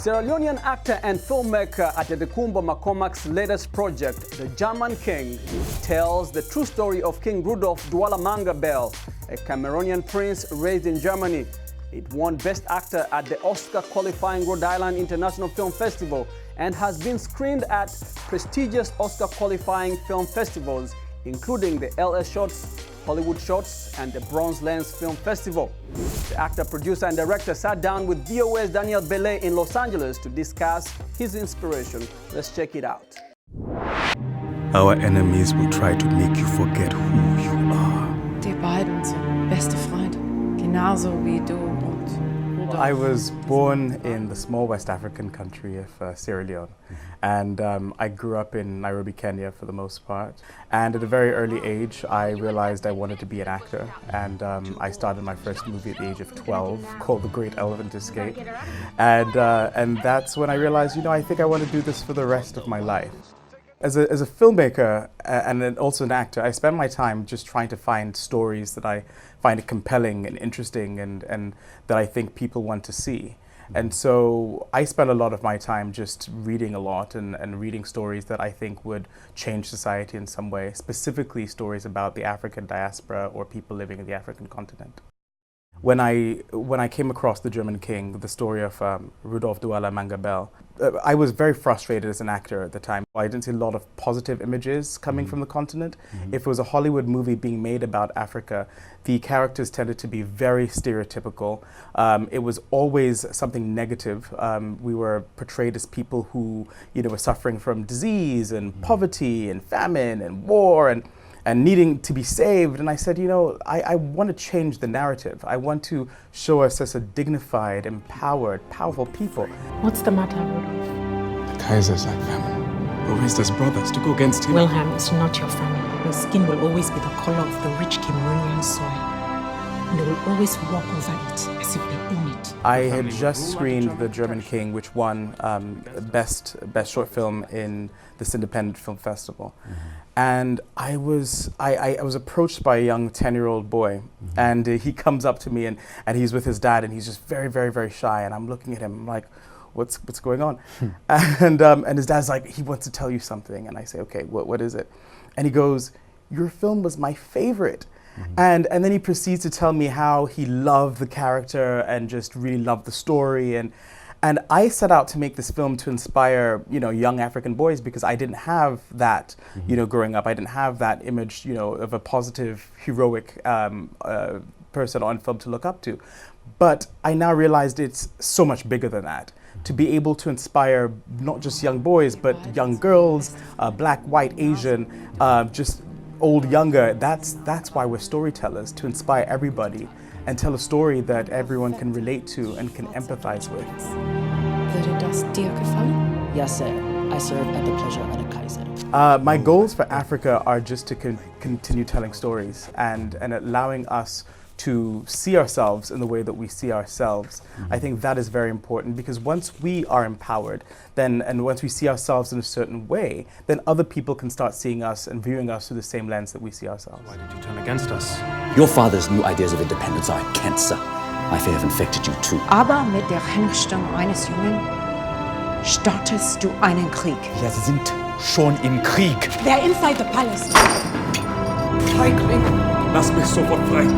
Sierra Leonean actor and filmmaker Adetokumboh M'Cormack's latest project, The German King, tells the true story of King Rudolf Douala Manga, a Cameroonian prince raised in Germany. It won Best Actor at the Oscar-qualifying Rhode International Film Festival and has been screened at prestigious Oscar-qualifying film festivals, including the Hollyshorts, Hollyshorts, and the BronzeLens Film Festival. The actor, producer, and director sat down with VOA's Belay in Los Angeles to discuss his inspiration. Let's check it out. Our enemies will try to make you forget who you are. Die beiden sind beste Freunde, genauso wie du und Rudolf. I was born in the small West African country of Sierra Leone, and I grew up in Nairobi, Kenya for the most part. And at a very early age, I realized I wanted to be an actor, and I started my first movie at the age of 12 called The Great Elephant Escape. And that's when I realized, I think I want to do this for the rest of my life. As a filmmaker and then also an actor, I spend my time just trying to find stories that I find compelling and interesting and that I think people want to see. And so I spend a lot of my time just reading a lot and reading stories that I think would change society in some way, specifically stories about the African diaspora or people living in the African continent. When I came across The German King, the story of Rudolf Douala Manga, I was very frustrated as an actor at the time. I didn't see a lot of positive images coming from the continent. If it was a Hollywood movie being made about Africa, the characters tended to be very stereotypical. It was always something negative. We were portrayed as people who were suffering from disease and poverty and famine and war and needing to be saved. And I said, I want to change the narrative. I want to show us as a dignified, empowered, powerful people. What's the matter, Rudolf? The Kaiser's like famine. We raised as brothers to go against him. Wilhelm is not your family. Your skin will always be the color of the rich Cameroonian soil. And they will always walk over it as if they own it. I had just screened The German King, which won best short film in this independent film festival. And I was approached by a young 10-year-old boy, and he comes up to me and he's with his dad, and he's just very, very, very shy, and I'm looking at him, I'm like, what's going on? And his dad's like, he wants to tell you something, and I say, okay, what is it? And he goes, your film was my favorite. And then he proceeds to tell me how he loved the character and just really loved the story. And I set out to make this film to inspire, young African boys, because I didn't have that, growing up. I didn't have that image, of a positive, heroic person on film to look up to. But I now realized it's so much bigger than that. To be able to inspire not just young boys, but young girls, black, white, Asian, just old, younger. That's why we're storytellers, to inspire everybody and tell a story that everyone can relate to and can empathize with. Würde das dir gefallen? Yes, sir. I serve at the pleasure of the Kaiser. My goals for Africa are just to continue telling stories and allowing us to see ourselves in the way that we see ourselves. I think that is very important, because once we are empowered, and once we see ourselves in a certain way, then other people can start seeing us and viewing us through the same lens that we see ourselves. Why did you turn against us? Your father's new ideas of independence are cancer. I fear have infected you too. Aber mit der Hinrichtung eines Jungen startest du einen Krieg. Wir sind schon im Krieg. They're inside the palace. Feigling! Lass mich sofort frei.